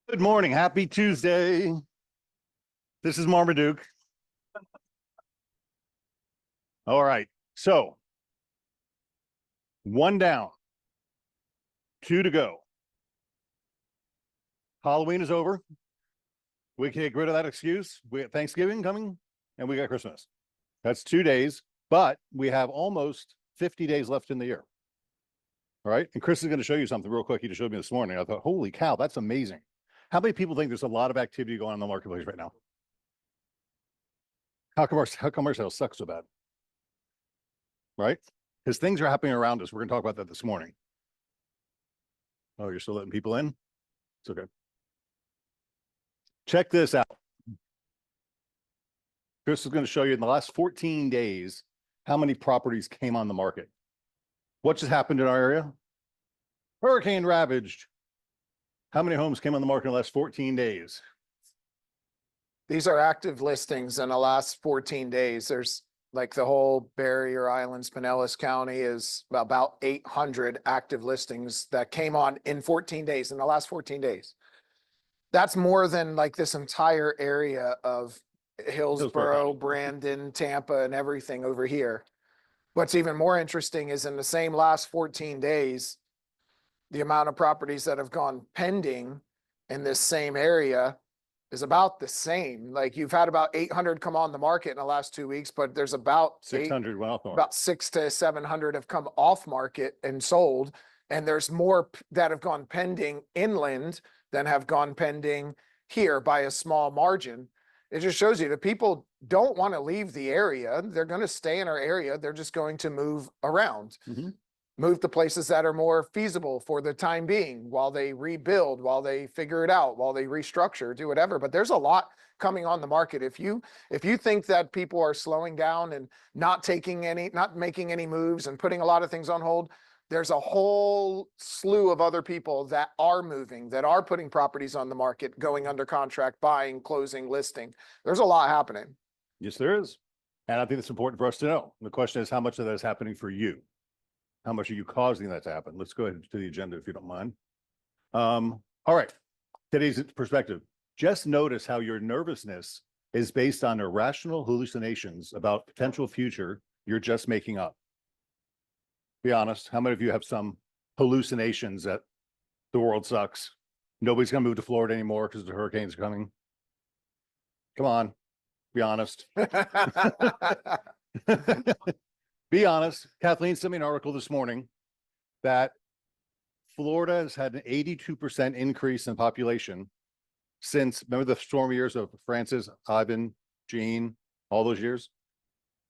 Good morning. Happy Tuesday. This is Marmaduke. All right. So, one down, two to go. Halloween is over. We can get rid of that excuse. We got Thanksgiving coming and we got Christmas. That's 2 days, but we have almost 50 days left in the year. All right. And Chris is going to show you something real quick. He just showed me this morning. I thought, holy cow, that's amazing. How many people think there's a lot of activity going on in the marketplace right now? How come our sales suck so bad? Right? Because things are happening around us. We're going to talk about that this morning. Oh, you're still letting people in? It's okay. Check this out. Chris is going to show you in the last 14 days how many properties came on the market. What just happened in our area? Hurricane ravaged. How many homes came on the market in the last 14 days? These are active listings in the last 14 days. There's like the whole Barrier Islands, Pinellas County is about 800 active listings that came on in 14 days, in the last 14 days. That's more than like this entire area of Hillsborough, Brandon, Tampa, and everything over here. What's even more interesting is in the same last 14 days, the amount of properties that have gone pending in this same area is about the same. Like you've had about 800 come on the market in the last 2 weeks, but there's about 600 went off. About 600 to 700 have come off market and sold. And there's more that have gone pending inland than have gone pending here by a small margin. It just shows you that people don't want to leave the area. They're going to stay in our area. They're just going to move around. Move to places that are more feasible for the time being while they rebuild, while they figure it out, while they restructure, do whatever. But there's a lot coming on the market. If you think that people are slowing down and not making any moves and putting a lot of things on hold, there's a whole slew of other people that are moving, that are putting properties on the market, going under contract, buying, closing, listing. There's a lot happening. Yes, there is. And I think it's important for us to know. The question is, how much of that is happening for you? How much are you causing that to happen? Let's go ahead to the agenda if you don't mind. All right. Today's perspective. Just notice how your nervousness is based on irrational hallucinations about potential future you're just making up. Be honest. How many of you have some hallucinations that the world sucks? Nobody's going to move to Florida anymore because the hurricanes are coming. Come on. Be honest. Be honest. Kathleen sent me an article this morning that Florida has had an 82% increase in population since, remember the stormy years of Francis, Ivan, Jean, all those years?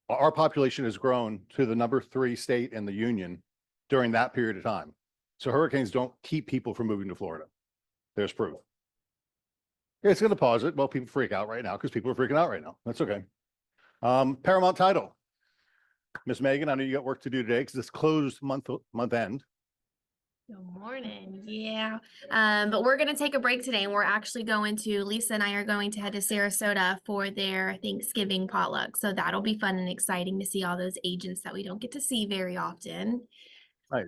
Our population has grown to the number 3 state in the union during that period of time. So hurricanes don't keep people from moving to Florida. There's proof. It's going to pause it. Well, people freak out right now because people are freaking out right now. That's okay. Paramount Title. Miss Megan, I know you got work to do today because it's closed month end. Good morning. Yeah. But we're going to take a break today and we're actually Lisa and I are going to head to Sarasota for their Thanksgiving potluck. So that'll be fun and exciting to see all those agents that we don't get to see very often. Right.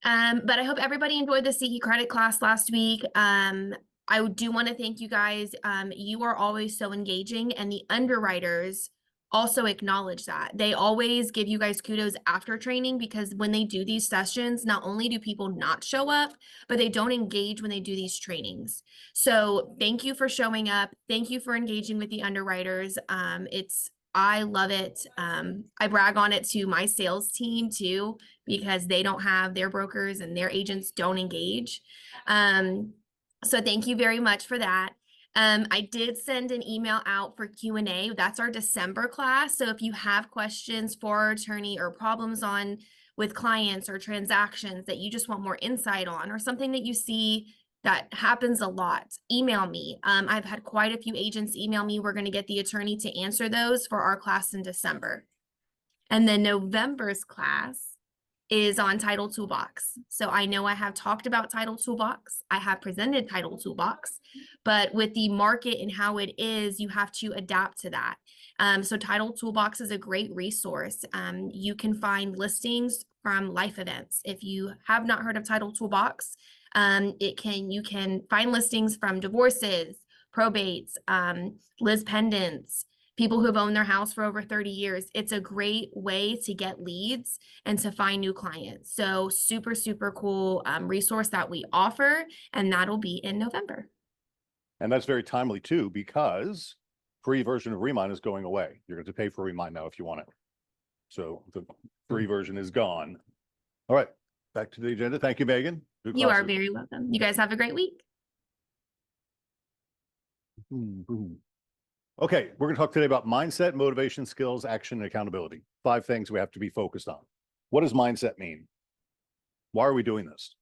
But I hope everybody enjoyed the CE credit class last week. I do want to thank you guys. You are always so engaging, and the underwriters also acknowledge that. They always give you guys kudos after training, because when they do these sessions, not only do people not show up, but they don't engage when they do these trainings. So thank you for showing up. Thank you for engaging with the underwriters. I love it. I brag on it to my sales team too, because they don't have their brokers and their agents don't engage. So thank you very much for that. I did send an email out for Q&A. That's our December class. So if you have questions for our attorney or problems with clients or transactions that you just want more insight on, or something that you see that happens a lot, email me. I've had quite a few agents email me. We're going to get the attorney to answer those for our class in December. And then November's class is on Title Toolbox. So I know I have talked about Title Toolbox. I have presented Title Toolbox, but with the market and how it is, you have to adapt to that. So Title Toolbox is a great resource. You can find listings from life events. If you have not heard of Title Toolbox, You can find listings from divorces, probates, Liz pendants, people who have owned their house for over 30 years. It's a great way to get leads and to find new clients. So super, super cool resource that we offer, and that'll be in November. And that's very timely too, because free version of Remind is going away. You're going to pay for Remind now if you want it. So the free version is gone. All right, back to the agenda. Thank you, Megan. Good You are classes. very welcome. You guys have a great week. Boom, boom. Okay, we're going to talk today about mindset, motivation, skills, action, and accountability. 5 things we have to be focused on. What does mindset mean? Why are we doing this?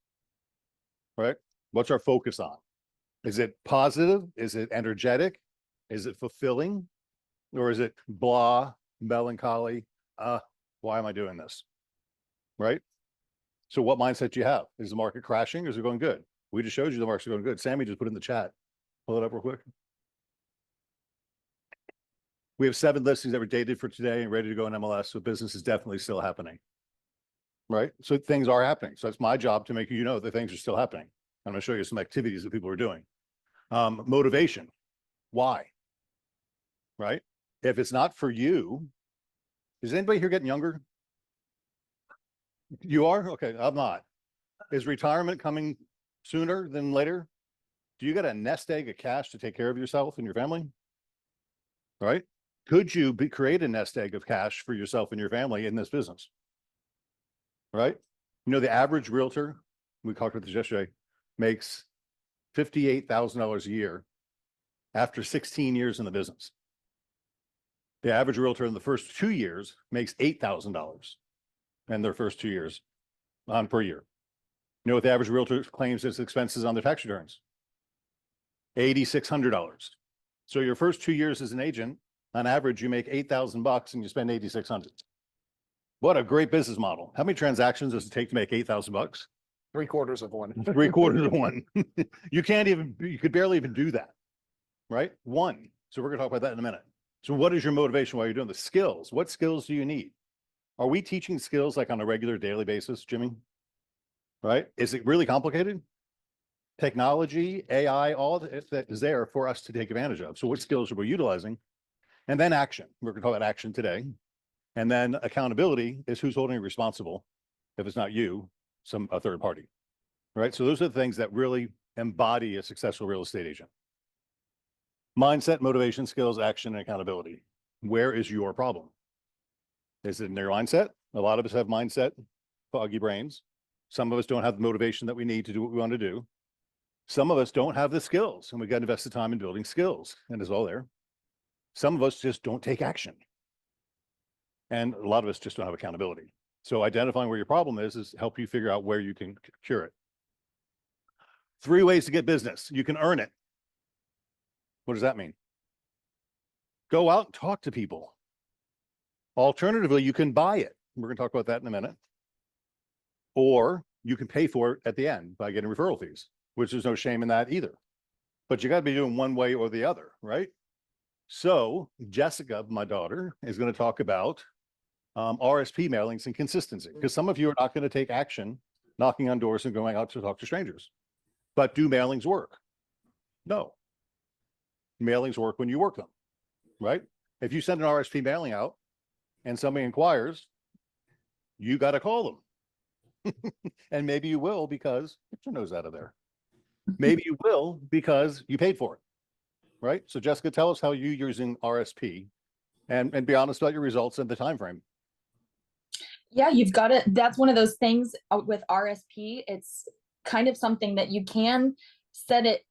Right? What's our focus on? Is it positive? Is it energetic? Is it fulfilling? Or is it blah, melancholy? Why am I doing this? Right? So what mindset do you have? Is the market crashing or is it going good? We just showed you the market's going good. Sammy just put in the chat. Pull it up real quick. We have 7 listings that were dated for today and ready to go in MLS. So business is definitely still happening. Right? So things are happening. So it's my job to make you know that things are still happening. I'm going to show you some activities that people are doing. Motivation. Why? Right? If it's not for you, is anybody here getting younger? You are? Okay, I'm not. Is retirement coming sooner than later? Do you got a nest egg of cash to take care of yourself and your family? Right? Could you create a nest egg of cash for yourself and your family in this business? Right? You know, the average realtor, we talked about this yesterday, makes $58,000 a year after 16 years in the business. The average realtor in the first 2 years makes $8,000 in their first 2 years per year. You know what the average realtor claims as expenses on their tax returns? $8,600. So your first 2 years as an agent, on average, you make $8,000 and you spend $8,600. What a great business model. How many transactions does it take to make $8,000? 3/4 of one. 3/4 of one. You could barely even do that, right? One. So we're going to talk about that in a minute. So what is your motivation while you're doing the skills? What skills do you need? Are we teaching skills like on a regular daily basis, Jimmy? Right? Is it really complicated? Technology, AI, all that is there for us to take advantage of. So what skills are we utilizing? And then action. We're going to talk about action today. And then accountability is who's holding you responsible. If it's not you, a third party. Right? So those are the things that really embody a successful real estate agent. Mindset, motivation, skills, action, and accountability. Where is your problem? Is it in your mindset? A lot of us have mindset, foggy brains. Some of us don't have the motivation that we need to do what we want to do. Some of us don't have the skills, and we got to invest the time in building skills, and it's all there. Some of us just don't take action. And a lot of us just don't have accountability. So identifying where your problem is help you figure out where you can cure it. 3 ways to get business. You can earn it. What does that mean? Go out and talk to people. Alternatively, you can buy it. We're going to talk about that in a minute. Or you can pay for it at the end by getting referral fees, which there's no shame in that either. But you got to be doing one way or the other, right? So Jessica, my daughter, is going to talk about RSP mailings and consistency, because some of you are not going to take action knocking on doors and going out to talk to strangers. But do mailings work? No. Mailings work when you work them, right? If you send an RSP mailing out and somebody inquires, you got to call them. And maybe you will because get your nose out of there. Maybe you will because you paid for it, right? So Jessica, tell us how you're using RSP and be honest about your results and the time frame. Yeah, you've got it. That's one of those things with RSP. It's kind of something that you can set it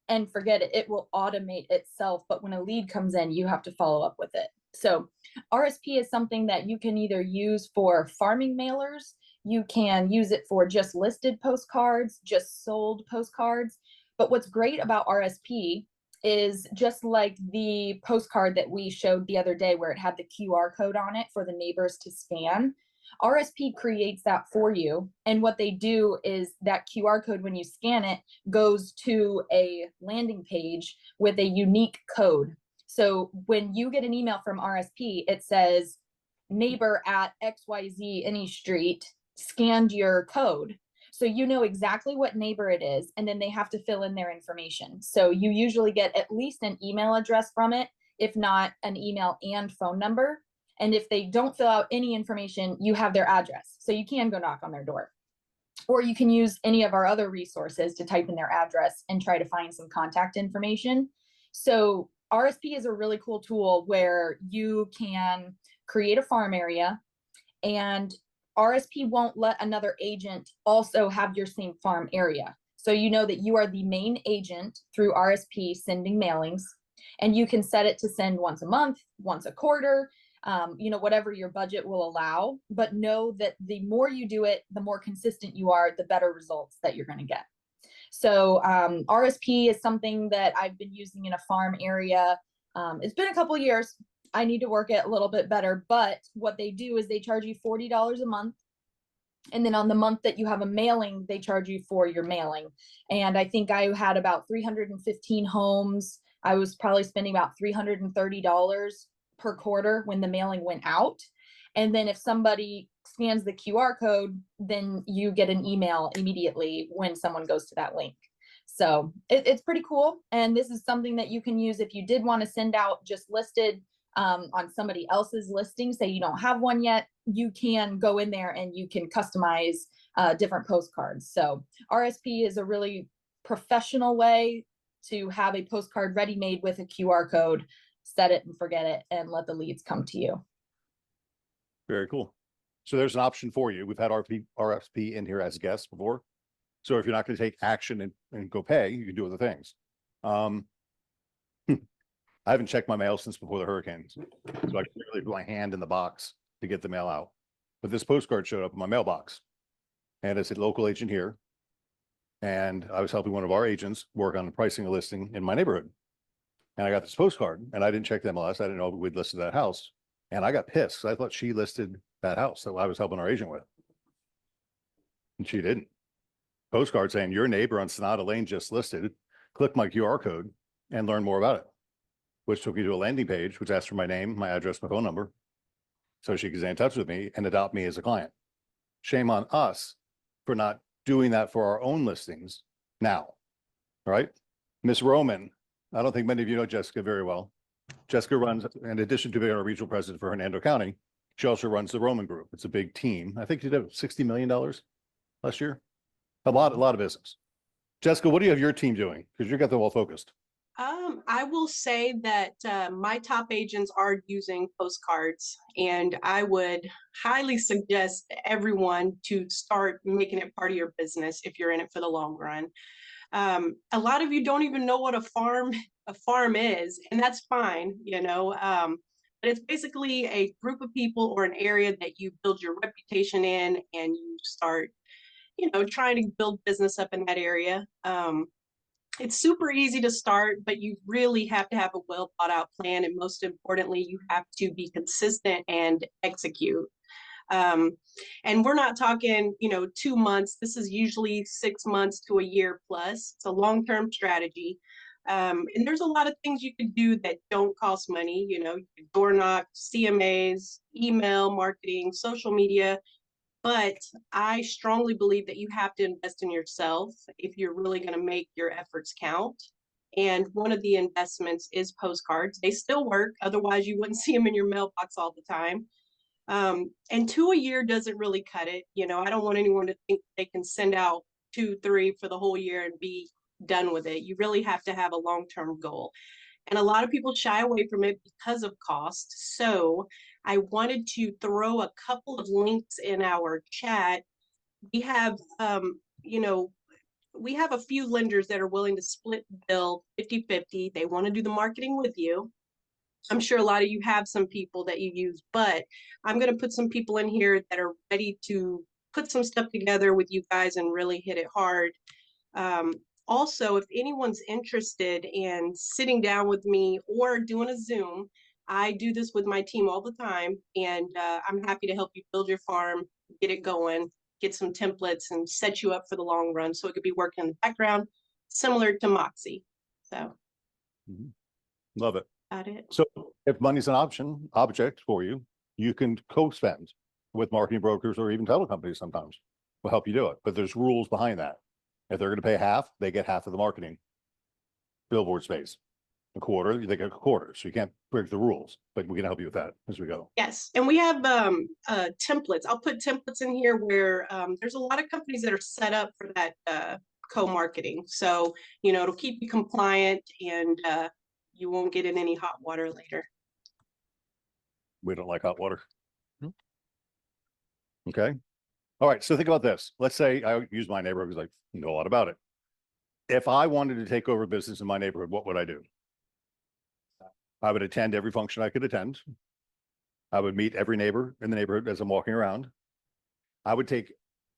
and forget it. It will automate itself. But when a lead comes in, you have to follow up with it. So RSP is something that you can either use for farming mailers. You can use it for just listed postcards, just sold postcards. But what's great about RSP is just like the postcard that we showed the other day where it had the QR code on it for the neighbors to scan. RSP creates that for you. And what they do is that QR code, when you scan it, goes to a landing page with a unique code. So when you get an email from RSP, it says neighbor at XYZ any street scanned your code. So you know exactly what neighbor it is, and then they have to fill in their information. So you usually get at least an email address from it, if not an email and phone number. And if they don't fill out any information, you have their address. So you can go knock on their door. Or you can use any of our other resources to type in their address and try to find some contact information. So RSP is a really cool tool where you can create a farm area, and RSP won't let another agent also have your same farm area. So you know that you are the main agent through RSP sending mailings, and you can set it to send once a month, once a quarter, you know, whatever your budget will allow. But know that the more you do it, the more consistent you are, the better results that you're going to get. So RSP is something that I've been using in a farm area. It's been a couple years. I need to work it a little bit better, but what they do is they charge you $40 a month. And then on the month that you have a mailing, they charge you for your mailing. And I think I had about 315 homes. I was probably spending about $330 per quarter when the mailing went out. And then if somebody scans the QR code, then you get an email immediately when someone goes to that link. So it's pretty cool. And this is something that you can use if you did want to send out just listed on somebody else's listing. Say you don't have one yet, you can go in there and you can customize different postcards. So RSP is a really professional way to have a postcard ready made with a QR code. Set it and forget it, and let the leads come to you. Very cool. So there's an option for you. We've had RSP in here as guests before. So if you're not going to take action and go pay, you can do other things. I haven't checked my mail since before the hurricanes, so I can really put my hand in the box to get the mail out. But this postcard showed up in my mailbox, and it said local agent here. And I was helping one of our agents work on pricing a listing in my neighborhood. And I got this postcard, and I didn't check the MLS. I didn't know we'd listed that house. And I got pissed. I thought she listed that house that I was helping our agent with. And she didn't. Postcard saying your neighbor on Sonata Lane just listed. Click my QR code and learn more about it, which took me to a landing page, which asked for my name, my address, my phone number, so she could stay in touch with me and adopt me as a client. Shame on us for not doing that for our own listings now, right? Miss Roman, I don't think many of you know Jessica very well. Jessica runs, in addition to being our regional president for Hernando County, she also runs the Roman Group. It's a big team. I think she did $60 million last year. A lot of business. Jessica, what do you have your team doing? Because you got them all focused. I will say that my top agents are using postcards, and I would highly suggest everyone to start making it part of your business if you're in it for the long run. A lot of you don't even know what a farm is, and that's fine, you know. But it's basically a group of people or an area that you build your reputation in, and you start, you know, trying to build business up in that area. It's super easy to start, but you really have to have a well thought out plan. And most importantly, you have to be consistent and execute. And we're not talking, you know, 2 months. This is usually 6 months to a year plus. It's a long-term strategy. And there's a lot of things you can do that don't cost money. You know, you can door knock, CMAs, email marketing, social media. But I strongly believe that you have to invest in yourself if you're really going to make your efforts count. And one of the investments is postcards. They still work. Otherwise, you wouldn't see them in your mailbox all the time. And 2 a year doesn't really cut it. You know, I don't want anyone to think they can send out 2, 3 for the whole year and be done with it. You really have to have a long-term goal. And a lot of people shy away from it because of cost. So I wanted to throw a couple of links in our chat. We have, you know, we have a few lenders that are willing to split the bill 50-50. They want to do the marketing with you. I'm sure a lot of you have some people that you use, but I'm going to put some people in here that are ready to put some stuff together with you guys and really hit it hard. Also, if anyone's interested in sitting down with me or doing a Zoom, I do this with my team all the time, and I'm happy to help you build your farm, get it going, get some templates, and set you up for the long run so it could be working in the background, similar to Moxie. So, Love it. got it. So if money's an object for you, you can co-spend with marketing brokers or even title companies sometimes, will help you do it, but there's rules behind that. If they're going to pay half, they get half of the marketing billboard space. A quarter, they get a quarter. So you can't break the rules, but we can help you with that as we go. Yes, and we have templates. I'll put templates in here where there's a lot of companies that are set up for that co-marketing. So, you know, it'll keep you compliant and you won't get in any hot water later. We don't like hot water. Okay. All right. So think about this. Let's say I use my neighborhood because I know a lot about it. If I wanted to take over business in my neighborhood, what would I do? I would attend every function I could attend. I would meet every neighbor in the neighborhood as I'm walking around. I would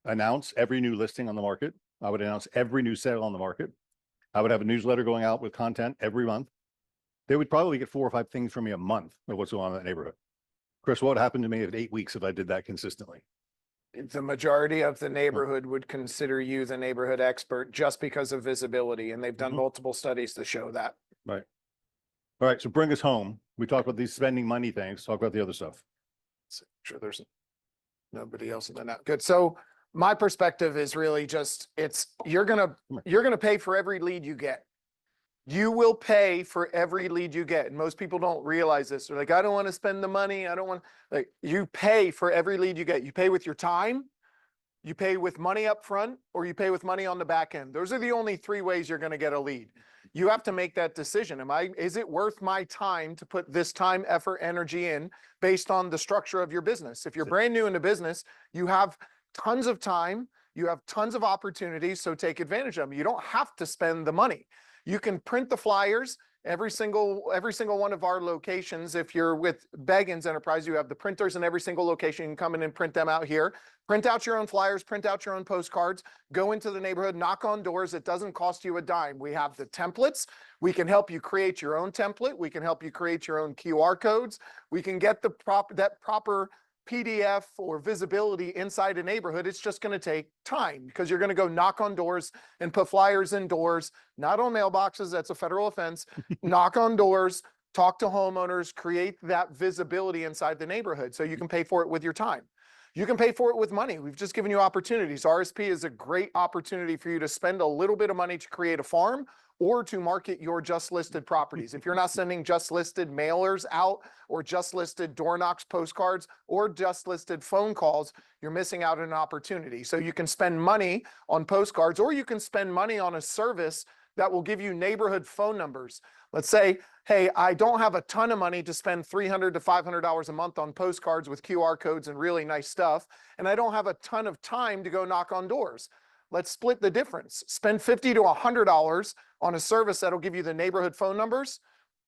announce every new listing on the market. I would announce every new sale on the market. I would have a newsletter going out with content every month. They would probably get 4 or 5 things from me a month of what's going on in that neighborhood. Chris, what would happen to me in 8 weeks if I did that consistently? The majority of the neighborhood would consider you the neighborhood expert just because of visibility, and they've done multiple studies to show that. Right. All right. So bring us home. We talked about these spending money things. Talk about the other stuff. Sure, there's nobody else in the net. Good. So my perspective is really just you're gonna pay for every lead you get. You will pay for every lead you get. And most people don't realize this. They're like, I don't want to spend the money. I don't want, like, you pay for every lead you get. You pay with your time, you pay with money up front, or you pay with money on the back end. Those are the only 3 ways you're going to get a lead. You have to make that decision. Is it worth my time to put this time, effort, energy in based on the structure of your business? If you're brand new into business, you have tons of time, you have tons of opportunities, so take advantage of them. You don't have to spend the money. You can print the flyers. Every single one of our locations, if you're with Beggins Enterprise, you have the printers in every single location. You can come in and print them out here. Print out your own flyers, print out your own postcards, go into the neighborhood, knock on doors. It doesn't cost you a dime. We have the templates. We can help you create your own template. We can help you create your own QR codes. We can get that proper PDF or visibility inside a neighborhood. It's just going to take time because you're going to go knock on doors and put flyers indoors, not on mailboxes. That's a federal offense. Knock on doors, talk to homeowners, create that visibility inside the neighborhood so you can pay for it with your time. You can pay for it with money. We've just given you opportunities. RSP is a great opportunity for you to spend a little bit of money to create a farm or to market your just listed properties. If you're not sending just listed mailers out or just listed door knocks, postcards, or just listed phone calls, you're missing out on an opportunity. So you can spend money on postcards, or you can spend money on a service that will give you neighborhood phone numbers. Let's say, hey, I don't have a ton of money to spend $300 to $500 a month on postcards with QR codes and really nice stuff, and I don't have a ton of time to go knock on doors. Let's split the difference. Spend $50 to $100 on a service that'll give you the neighborhood phone numbers.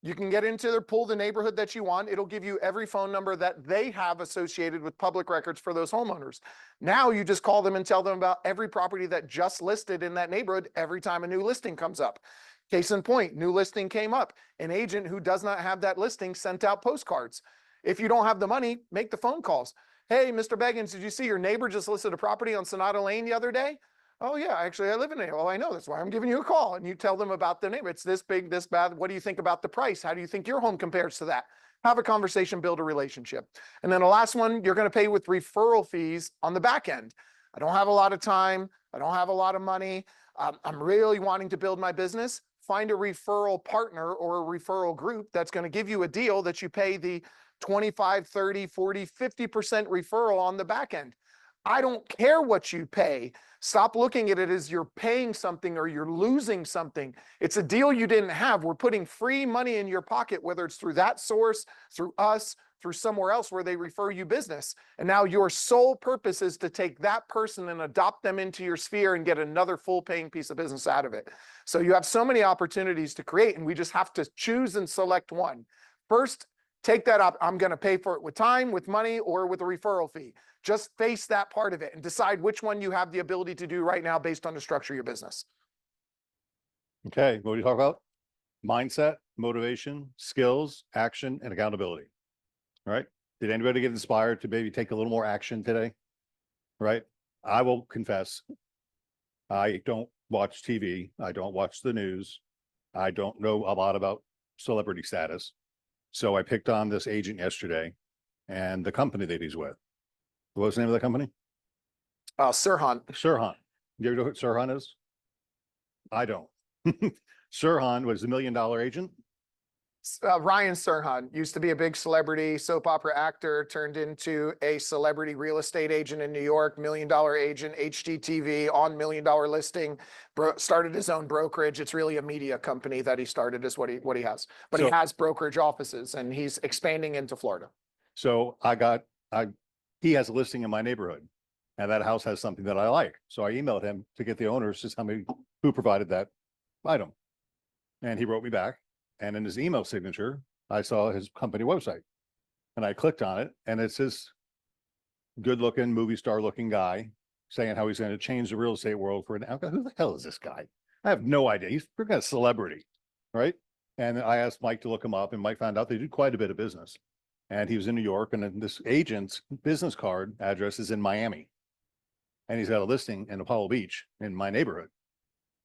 You can get into there, pull the neighborhood that you want. It'll give you every phone number that they have associated with public records for those homeowners. Now you just call them and tell them about every property that just listed in that neighborhood every time a new listing comes up. Case in point, new listing came up. An agent who does not have that listing sent out postcards. If you don't have the money, make the phone calls. Hey, Mr. Beggins, did you see your neighbor just listed a property on Sonata Lane the other day? Oh yeah, actually I live in it. Well, I know, that's why I'm giving you a call. And you tell them about the neighbor. It's this big, this bad. What do you think about the price? How do you think your home compares to that? Have a conversation, build a relationship. And then the last one, you're going to pay with referral fees on the back end. I don't have a lot of time. I don't have a lot of money. I'm really wanting to build my business. Find a referral partner or a referral group that's going to give you a deal that you pay the 25, 30, 40, 50% referral on the back end. I don't care what you pay. Stop looking at it as you're paying something or you're losing something. It's a deal you didn't have. We're putting free money in your pocket, whether it's through that source, through us, through somewhere else where they refer you business. And now your sole purpose is to take that person and adopt them into your sphere and get another full paying piece of business out of it. So you have so many opportunities to create, and we just have to choose and select one. First, take that up. I'm going to pay for it with time, with money, or with a referral fee. Just face that part of it and decide which one you have the ability to do right now based on the structure of your business. Okay, what do you talk about? Mindset, motivation, skills, action, and accountability. All right. Did anybody get inspired to maybe take a little more action today? Right. I will confess, I don't watch TV. I don't watch the news. I don't know a lot about celebrity status. So I picked on this agent yesterday and the company that he's with. What was the name of the company? Sirhan. Sirhan. You ever know who Sirhan is? I don't. Sirhan was the $1 million agent. Ryan Sirhan used to be a big celebrity soap opera actor, turned into a celebrity real estate agent in New York, $1 million agent, HGTV on $1 million listing, started his own brokerage. It's really a media company that he started is what he has, but he So- has brokerage offices and he's expanding into Florida. So he has a listing in my neighborhood and that house has something that I like. So I emailed him to get the owners to tell me who provided that item. And he wrote me back. And in his email signature, I saw his company website and I clicked on it and it's this good looking movie star looking guy saying how he's going to change the real estate world for an outcome. Who the hell is this guy? I have no idea. He's a celebrity, right? And I asked Mike to look him up and Mike found out they do quite a bit of business. And he was in New York and then this agent's business card address is in Miami. And he's got a listing in Apollo Beach in my neighborhood.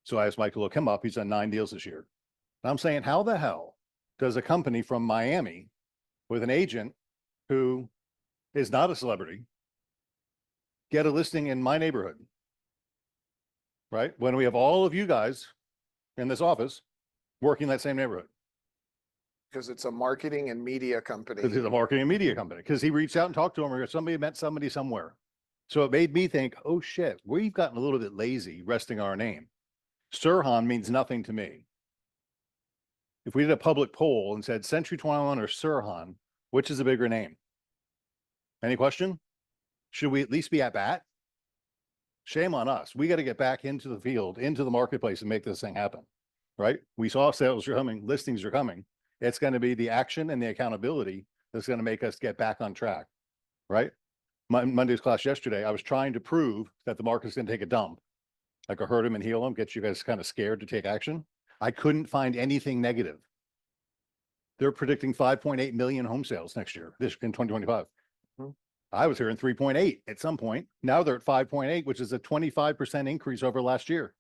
So I asked Mike to look him up. He's done 9 deals this year. And I'm saying, how the hell does a company from Miami with an agent who is not a celebrity get a listing in my neighborhood? Right? When we have all of you guys in this office working that same neighborhood. Because it's a marketing and media company. Because he's a marketing and media company. Because he reached out and talked to him or somebody met somebody somewhere. So it made me think, oh shit, we've gotten a little bit lazy resting our name. Sirhan means nothing to me. If we did a public poll and said Century 21 or Sirhan, which is a bigger name? Any question? Should we at least be at bat? Shame on us. We got to get back into the field, into the marketplace and make this thing happen, right? We saw sales are coming, listings are coming. It's going to be the action and the accountability that's going to make us get back on track, right? Monday's class yesterday, I was trying to prove that the market's going to take a dump. Like a hurt them and heal them, get you guys kind of scared to take action. I couldn't find anything negative. They're predicting 5.8 million home sales next year, this in 2025. I was hearing 3.8 at some point. Now they're at 5.8, which is a 25% increase over last year.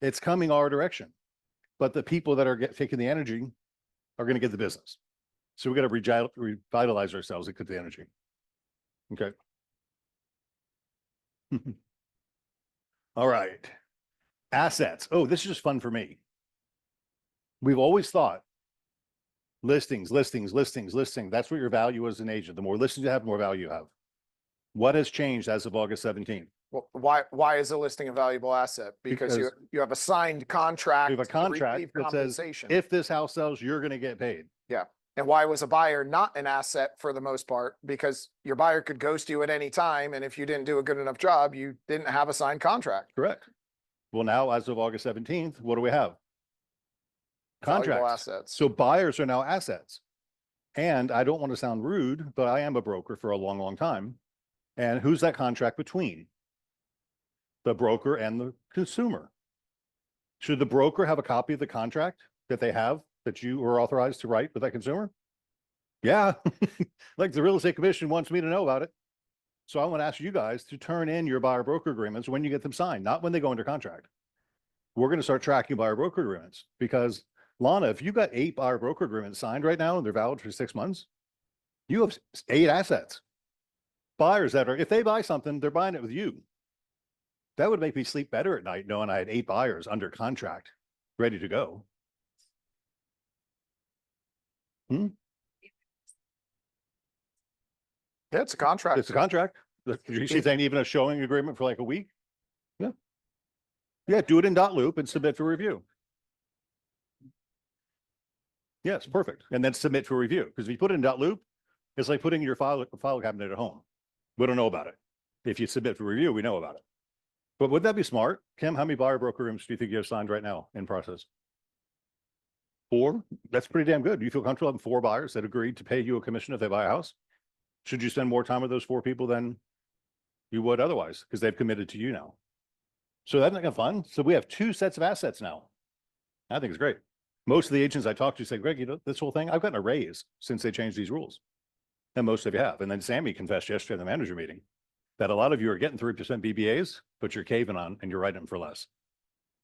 It's coming our direction, but the people that are taking the energy are going to get the business. So we got to revitalize ourselves and get the energy. Okay. All right. Assets. Oh, this is just fun for me. We've always thought listings. That's what your value as an agent. The more listings you have, the more value you have. What has changed as of August 17th? Well, why is a listing a valuable asset? Because you have a signed contract. We have a to contract receive that says, compensation. if this house sells, you're going to get paid. Yeah. And why was a buyer not an asset for the most part? Because your buyer could ghost you at any time. And if you didn't do a good enough job, you didn't have a signed contract. Correct. Well, now as of August 17th, what do we have? Valuable Contracts. assets. So buyers are now assets. And I don't want to sound rude, but I am a broker for a long, long time. And who's that contract between? The broker and the consumer. Should the broker have a copy of the contract that they have that you were authorized to write with that consumer? Yeah. Like the real estate commission wants me to know about it. So I want to ask you guys to turn in your buyer broker agreements when you get them signed, not when they go under contract. We're going to start tracking buyer broker agreements because Lana, if you got 8 buyer broker agreements signed right now and they're valid for 6 months, you have 8 assets. Buyers that are, if they buy something, they're buying it with you. That would make me sleep better at night knowing I had 8 buyers under contract, ready to go. Yeah, it's a contract. It's a contract. She's saying even a showing agreement for like a week. Yeah. Yeah, do it in .loop and submit for review. Yes, perfect. And then submit for review. Because if you put it in .loop, it's like putting your file cabinet at home. We don't know about it. If you submit for review, we know about it. But would that be smart? Kim, how many buyer broker agreements do you think you have signed right now in process? 4? That's pretty damn good. Do you feel comfortable having 4 buyers that agreed to pay you a commission if they buy a house? Should you spend more time with those 4 people than you would otherwise? Because they've committed to you now. So that's not fun. So we have 2 sets of assets now. I think it's great. Most of the agents I talk to say, Greg, you know, this whole thing, I've gotten a raise since they changed these rules. And most of you have. And then Sammy confessed yesterday in the manager meeting that a lot of you are getting 3% BBAs, but you're caving on and you're writing them for less.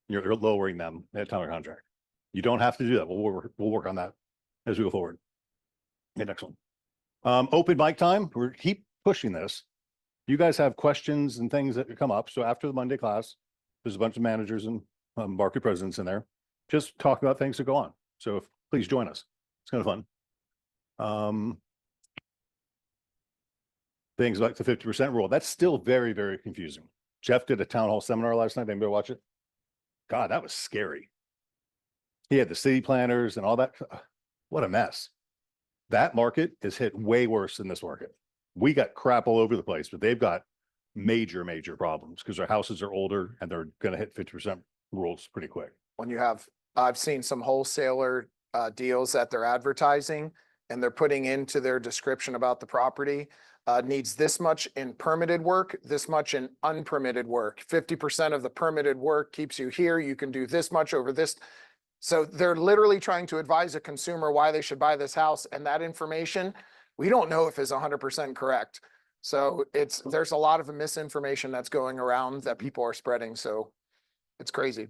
You're lowering them at time of contract. You don't have to do that. We'll work on that as we go forward. Okay, next one. Open mic time. We're keep pushing this you guys have questions and things that come up. So after the Monday class, there's a bunch of managers and market presidents in there. Just talk about things that go on. So please join us. It's kind of fun. Things like the 50% rule. That's still very, very confusing. Jeff did a town hall seminar last night. Anybody watch it? God, that was scary. He had the city planners and all that. What a mess. That market is hit way worse than this market. We got crap all over the place, but they've got major, major problems because their houses are older and they're going to hit 50% rules pretty quick. When you have, I've seen some wholesaler deals that they're advertising and they're putting into their description about the property, needs this much in permitted work, this much in unpermitted work. 50% of the permitted work keeps you here. You can do this much over this. So they're literally trying to advise a consumer why they should buy this house. And that information, we don't know if is 100% correct. So there's a lot of misinformation that's going around that people are spreading. So it's crazy.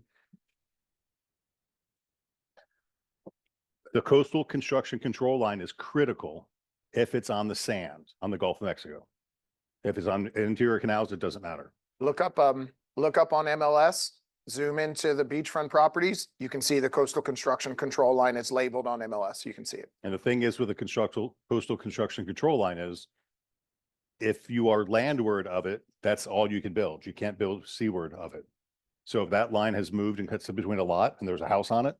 The coastal construction control line is critical if it's on the sand on the Gulf of Mexico. If it's on interior canals, it doesn't matter. Look up on MLS, zoom into the beachfront properties. You can see the coastal construction control line is labeled on MLS. You can see it. And the thing is with the coastal construction control line is if you are landward of it, that's all you can build. You can't build seaward of it. So if that line has moved and cuts in between a lot and there's a house on it,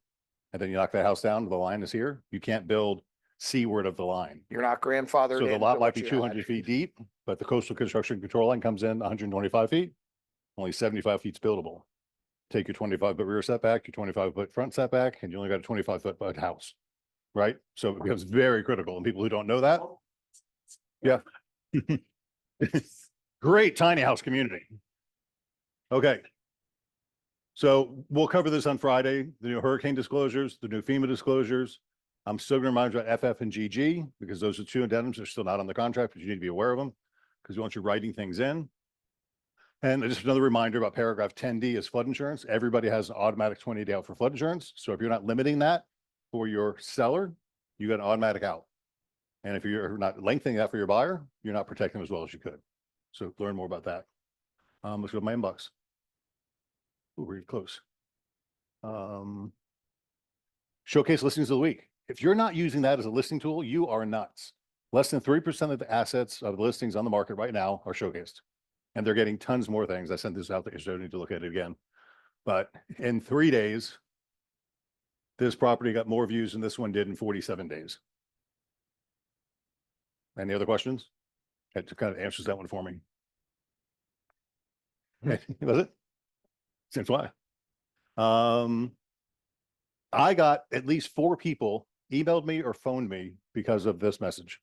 and then you knock that house down, the line is here, you can't build seaward of the line. You're not grandfathered. So the into lot might what be you had. 200 feet deep, but the coastal construction control line comes in 125 feet, only 75 feet's buildable. Take your 25-foot rear setback, your 25-foot front setback, and you only got a 25-foot house, right? So it becomes very critical. And people who don't know that, yeah. Great tiny house community. Okay. So we'll cover this on Friday, the new hurricane disclosures, the new FEMA disclosures. I'm still going to remind you about FF and GG because those are two addendums that are still not on the contract, but you need to be aware of them because we want you writing things in. And just another reminder about paragraph 10D is flood insurance. Everybody has an automatic 20-day out for flood insurance. So if you're not limiting that for your seller, you got an automatic out. And if you're not lengthening that for your buyer, you're not protecting them as well as you could. So learn more about that. Let's go to my inbox. Ooh, we're close. Showcase listings of the week. If you're not using that as a listing tool, you are nuts. Less than 3% of the assets of the listings on the market right now are showcased. And they're getting tons more things. I sent this out there, so I don't need to look at it again. But in 3 days, this property got more views than this one did in 47 days. Any other questions? That kind of answers that one for me. Was it? Seems why. I got at least 4 people emailed me or phoned me because of this message.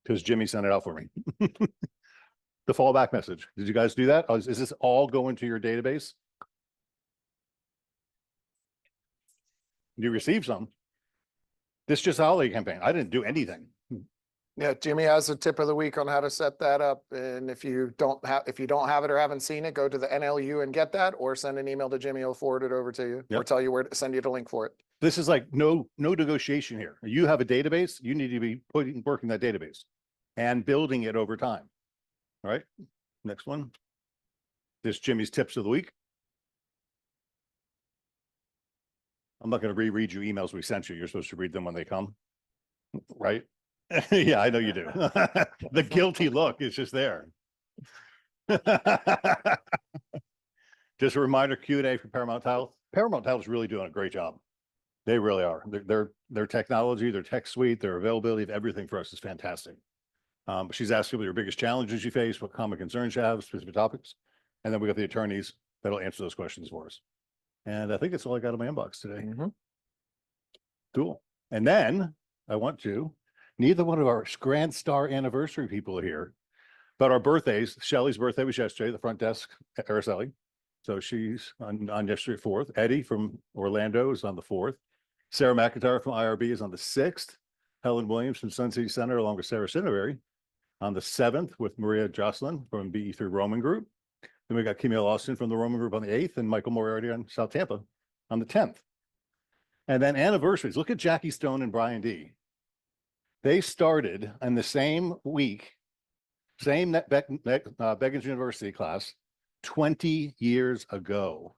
Because Jimmy sent it out for me. The fallback message. Did you guys do that? Is this all going to your database? You received some. This is just a holiday campaign. I didn't do anything. Yeah, Jimmy has a tip of the week on how to set that up. And if you don't have it or haven't seen it, go to the NLU and get that, or send an email to Jimmy. He'll forward it over to you, or Yep. tell you where to send you the link for it. This is like no negotiation here. You have a database, you need to be working that database and building it over time. All right, next one. This Jimmy's tips of the week. I'm not going to reread you emails we sent you. You're supposed to read them when they come, right? Yeah, I know you do. The guilty look is just there. Just a reminder, Q&A for Paramount Tile. Paramount Tile is really doing a great job. They really are. Their technology, their tech suite, their availability of everything for us is fantastic. She's asking what your biggest challenges you face, what common concerns you have, specific topics. And then we got the attorneys that'll answer those questions for us. And I think that's all I got in my inbox today. Cool. And then I want to, neither one of our Grand Star anniversary people are here, but our birthdays. Shelly's birthday was yesterday, the front desk at Araceli. So she's on yesterday 4th. Eddie from Orlando is on the 4th. Sarah McIntyre from IRB is on the 6th. Helen Williams from Sun City Center along with Sarah Cinneberry on the 7th with Maria Jocelyn from BE3 Roman Group. Then we got Camille Austin from the Roman Group on the 8th and Michael Moriarty on South Tampa on the 10th. And then anniversaries. Look at Jackie Stone and Brian D. They started in the same week. Same Beckens University class 20 years ago.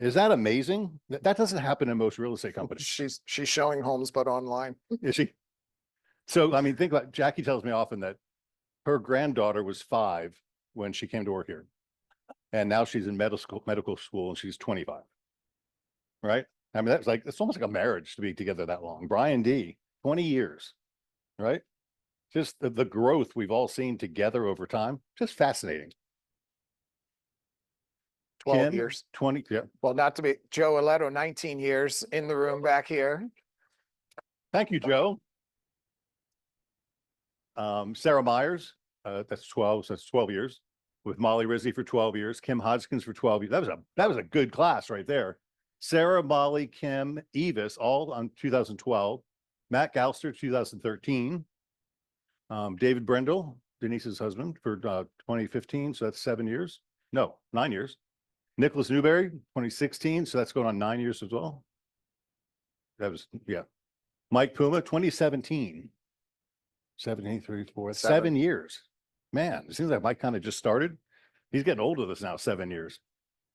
Is that amazing? That doesn't happen in most real estate companies. She's showing homes, but online. Is she? So, I mean, think about, Jackie tells me often that her granddaughter was 5 when she came to work here. And now she's in medical school and she's 25. Right? I mean, that's like, it's almost like a marriage to be together that long. Brian D, 20 years, right? Just the growth we've all seen together over time, just fascinating. 12 Kim, years. 20, yeah. Well, not to be Joe Aletto, 19 years in the room back here. Thank you, Joe. Sarah Myers, that's 12, so that's 12 years. With Molly Rizzi for 12 years, Kim Hodgkins for 12 years. That was a good class right there. Sarah, Molly, Kim, Evis, all on 2012. Matt Galster, 2013. David Brendel, Denise's husband, for 2015, so that's 7 years. No, 9 years. Nicholas Newberry, 2016, so that's going on 9 years as well. That was, yeah. Mike Puma, 2017. 17, 3, 4, 7 years. Man, it seems like Mike kind of just started. He's getting old with us now, 7 years.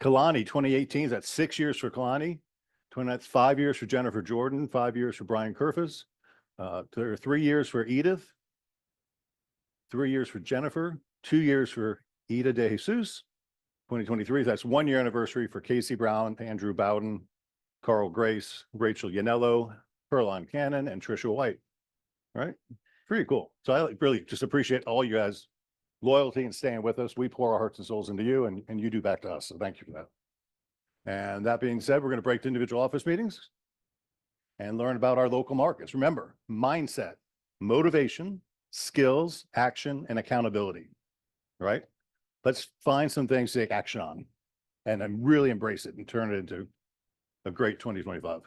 Kalani, 2018, that's 6 years for Kalani. That's 5 years for Jennifer Jordan, 5 years for Brian Kerfus. There are 3 years for Edith, 3 years for Jennifer, 2 years for Ida De Jesus. 2023, that's 1 year anniversary for Casey Brown, Andrew Bowden, Carl Grace, Rachel Yanello, Caroline Cannon, and Trisha White. Right? Pretty cool. So I really just appreciate all you guys' loyalty and staying with us. We pour our hearts and souls into you, and you do back to us. So thank you for that. And that being said, we're going to break to individual office meetings and learn about our local markets. Remember, mindset, motivation, skills, action, and accountability. Right? Let's find some things to take action on and then really embrace it and turn it into a great 2025.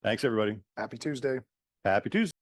Thanks, everybody. Happy Tuesday. Happy Tuesday.